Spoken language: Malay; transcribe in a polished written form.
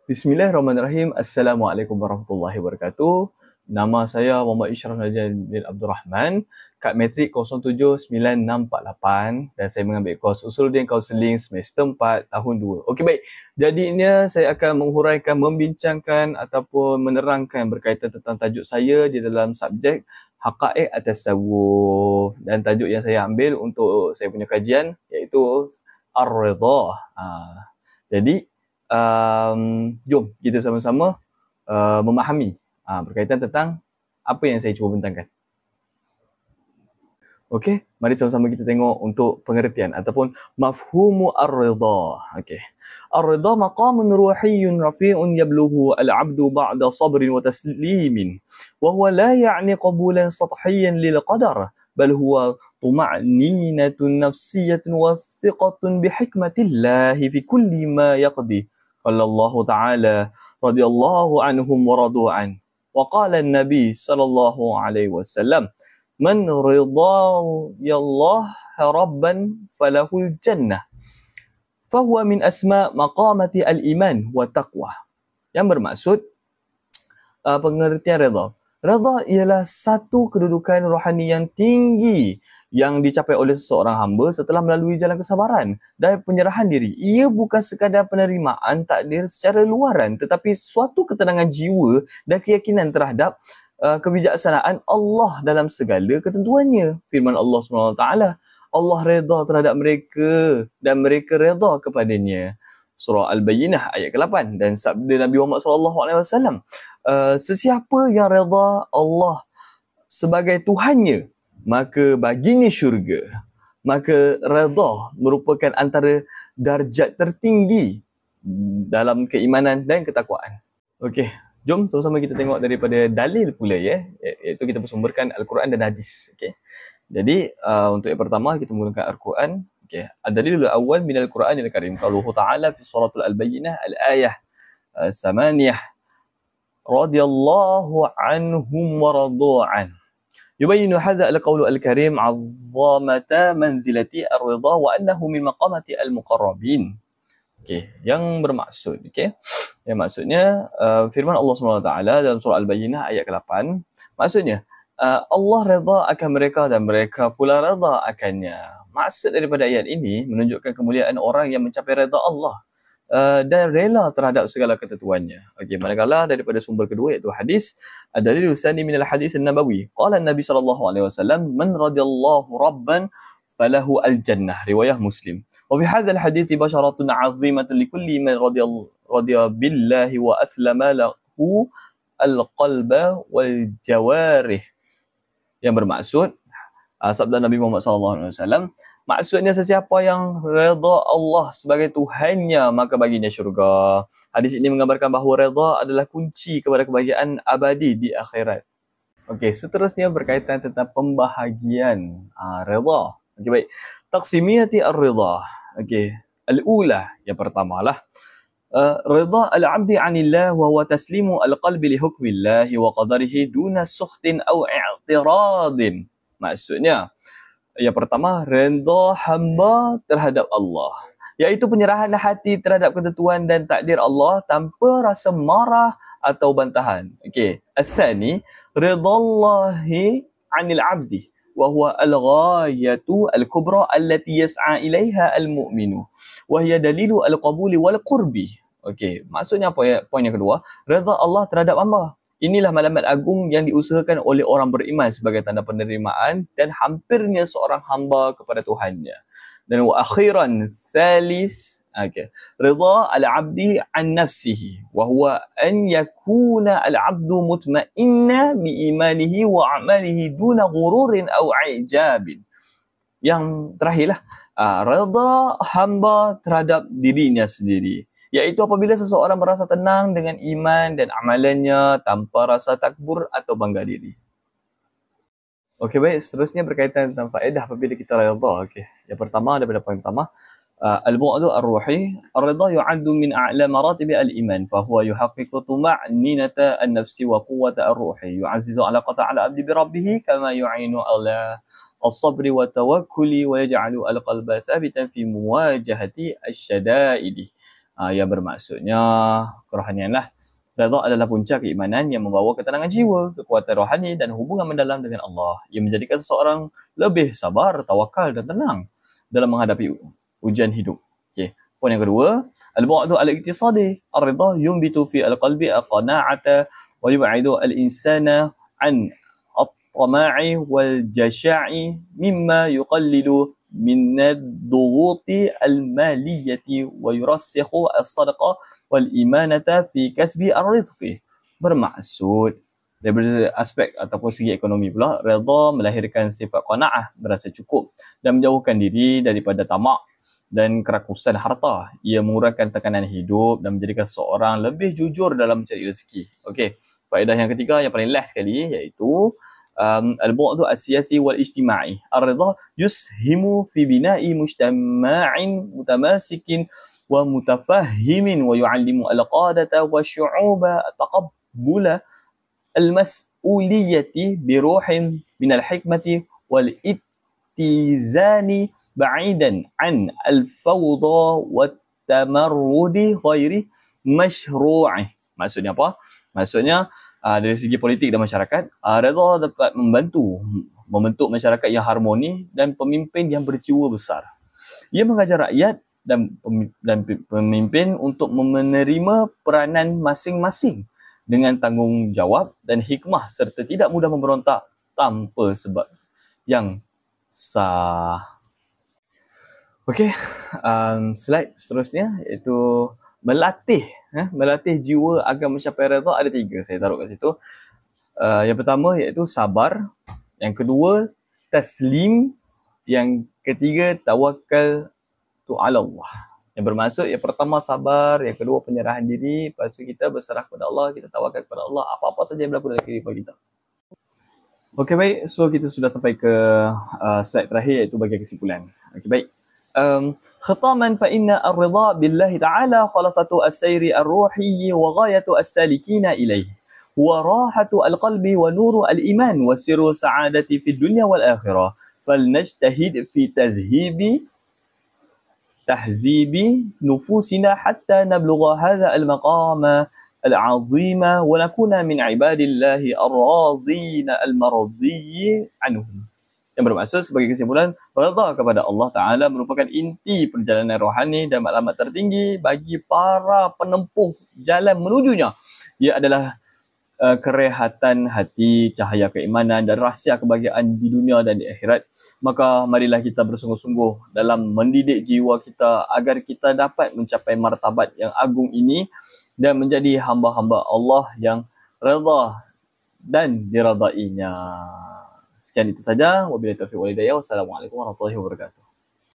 Bismillahirrahmanirrahim. Assalamualaikum warahmatullahi wabarakatuh. Nama saya Muhammad Ishraf Najjan bin Abdul Rahman, kad matrik 079648 dan saya mengambil kos Usuluddin Kaunseling semester 4 tahun 2. Okey, baik. Jadinya saya akan menghuraikan, membincangkan ataupun menerangkan berkaitan tentang tajuk saya di dalam subjek Haqaiq at-Tasawwuf, dan tajuk yang saya ambil untuk saya punya kajian iaitu Ar-Ridha. Jadi jom kita sama-sama memahami berkaitan tentang apa yang saya cuba bentangkan. Okey, mari sama-sama kita tengok untuk pengertian ataupun mafhumu ar-ridha. Okey. Ar-ridha maqamun ruhiyyun rafi'un yablughu al-'abdu ba'da sabrin wa taslimin. Wa huwa la ya'ni qabulan sathhiyyan lil qadar, bal huwa tuma'ninatun nafsiyyatun wa thiqatun bi hikmatillahi fi kulli ma yaqdi. قال الله تعالى رضي الله عنهم ورضوا عنه وقال النبي صلى الله عليه وسلم من رضي الله ربا فله الجنة فهو من أسماء مقامة الإيمان والتقوى. Yang bermaksud pengertian redha. Redha ialah satu kedudukan rohani yang tinggi yang dicapai oleh seseorang hamba setelah melalui jalan kesabaran dan penyerahan diri. Ia bukan sekadar penerimaan takdir secara luaran, tetapi suatu ketenangan jiwa dan keyakinan terhadap kebijaksanaan Allah dalam segala ketentuannya. Firman Allah SWT, Allah redha terhadap mereka dan mereka redha kepadanya. Surah Al-Bayyinah ayat ke-8. Dan sabda Nabi Muhammad SAW, sesiapa yang redha Allah sebagai Tuhannya, maka baginya syurga. Maka redha merupakan antara darjat tertinggi dalam keimanan dan ketakwaan. Okey, jom sama-sama kita tengok daripada dalil pula ya, iaitu kita bersumberkan Al-Quran dan hadis. Okey. Jadi untuk yang pertama kita menggunakan Al-Quran. Okey, ad-dalilul awwal minal Qur'anil Karim. Qauluhu ta'ala fi suratul Al-Bayyinah al-ayah 8 radhiyallahu anhum wa radu an. يبين هذا القول الكريم عظمة منزلة الرضا وأنه من مقامة المقربين. Okey, yang bermaksud, okey. Yang maksudnya firman Allah SWT dalam surah Al-Bayyinah ayat ke-8, maksudnya Allah redha akan mereka dan mereka pula redha akannya. Maksud daripada ayat ini menunjukkan kemuliaan orang yang mencapai redha Allah dan rela terhadap segala ketentuannya. Okey, manakala daripada sumber kedua iaitu hadis, ad-dalil tsani min al-hadis an-nabawi. Qala an-nabi sallallahu alaihi wasallam, man radiyallahu rabban falahu al-jannah, riwayah Muslim. Wa fi hadzal hadis basharatun 'azimatun li kulli man radiya billahi wa aslama lahu al-qalba wal jawarih. Yang bermaksud sabda Nabi Muhammad SAW, maksudnya sesiapa yang redha Allah sebagai Tuhannya, maka baginya syurga. Hadis ini menggambarkan bahawa redha adalah kunci kepada kebahagiaan abadi di akhirat. Okey, seterusnya berkaitan tentang pembahagian redha. Okey, baik. Taqsimiyati ar-ridha. Okey, al-ula, yang pertamalah ridha al-'abdi 'anillah wa huwa taslimu al-qalbi li hukmillah wa qadarihi duna sukhtin aw i'tiradin. Maksudnya, yang pertama, redha hamba terhadap Allah, iaitu penyerahan hati terhadap ketentuan dan takdir Allah tanpa rasa marah atau bantahan. Okey. Al-thani, ridallahi 'anil 'abdi wa huwa al-ghayatu al-kubra allati yas'a ilaiha al-mu'minu wa hiya dalilu al-qabuli wal qurbi. Okey, maksudnya apa ya? Poin yang kedua, redha Allah terhadap hamba. Inilah malamat agung yang diusahakan oleh orang beriman sebagai tanda penerimaan dan hampirnya seorang hamba kepada Tuhannya. Dan wa akhiran thalis, okey, ridha al-'abdi an nafsihi wa huwa an yakuna al-'abdu mutma'inna bi imanihi wa 'amalihi duna ghururin aw i'jabin. Yang terakhirlah, redha hamba terhadap dirinya sendiri, iaitu apabila seseorang merasa tenang dengan iman dan amalannya tanpa rasa takbur atau bangga diri. Okey, baik, seterusnya berkaitan tentang faedah apabila kita redha. Okey, yang pertama daripada poin pertama, al-bu'du ar-ruhi, ar-ridha yu'addu min a'la maratib al-iman, fa huwa yuhaqqiqu tuma'ninata an-nafsi wa quwwata ar-ruhi, yu'azzizu 'alaqata 'ala 'abdi bi rabbih kama yu'inu 'ala as-sabri wa tawakkuli wa yaj'alu al-qalba thabitan fi muwajahati asy-syada'id. Yang bermaksudnya kerohanian lah. Redha adalah punca keimanan yang membawa ketenangan jiwa, kekuatan rohani dan hubungan mendalam dengan Allah. Ia menjadikan seseorang lebih sabar, tawakal dan tenang dalam menghadapi ujian hidup. Okey. Poin yang kedua, al-bu'du al-iqtisadi. Ar-ridha yumbitu fi al-qalbi al-qana'ata wa yub'idu al-insana an at-tama'i wal-jasha'i mimma yuqallilu من الضغوط المالية ويرسخ الصدقة والإيمانة في كسب الرزق. Bermaksud daripada aspek ataupun segi ekonomi pula, redha melahirkan sifat qanaah, berasa cukup dan menjauhkan diri daripada tamak dan kerakusan harta. Ia mengurangkan tekanan hidup dan menjadikan seorang lebih jujur dalam mencari rezeki. Okey, faedah yang ketiga yang paling last sekali iaitu البعد السياسي والاجتماعي. الرضا يسهم في بناء مجتمع متماسك ومتفهم ويعلم القادة والشعوب تقبل المسؤولية بروح من الحكمة والاتزان بعيدا عن الفوضى والتمرد غير مشروع. Maksudnya apa? Maksudnya dari segi politik dan masyarakat, redha dapat membentuk masyarakat yang harmoni dan pemimpin yang berjiwa besar. Ia mengajar rakyat dan pemimpin untuk menerima peranan masing-masing dengan tanggungjawab dan hikmah serta tidak mudah memberontak tanpa sebab yang sah. Okey, slide seterusnya iaitu melatih jiwa agar mencapai redha. Ada 3 saya taruh kat situ. Yang pertama iaitu sabar, yang kedua taslim, yang ketiga tawakal tu ala Allah. Yang bermaksud yang pertama sabar, yang kedua penyerahan diri, lepas tu kita berserah kepada Allah, kita tawakal kepada Allah apa-apa saja yang berlaku dalam kehidupan kita. Okey, baik, so kita sudah sampai ke slide terakhir iaitu bahagian kesimpulan. Okey, baik. ختاما فإن الرضا بالله تعالى خلاصة السير الروحي وغاية السالكين إليه وراحة القلب ونور الإيمان وسر السعادة في الدنيا والآخرة فلنجتهد في تهذيب نفوسنا حتى نبلغ هذا المقام العظيم ونكون من عباد الله الراضين المرضي عنهم. Yang bermaksud sebagai kesimpulan, redha kepada Allah Ta'ala merupakan inti perjalanan rohani dan maklumat tertinggi bagi para penempuh jalan menujunya. Ia adalah kerehatan hati, cahaya keimanan dan rahsia kebahagiaan di dunia dan di akhirat. Maka marilah kita bersungguh-sungguh dalam mendidik jiwa kita agar kita dapat mencapai martabat yang agung ini dan menjadi hamba-hamba Allah yang redha dan diradainya. Sekian itu saja. Wabillahi taufiq wal hidayah. Wassalamualaikum warahmatullahi wabarakatuh.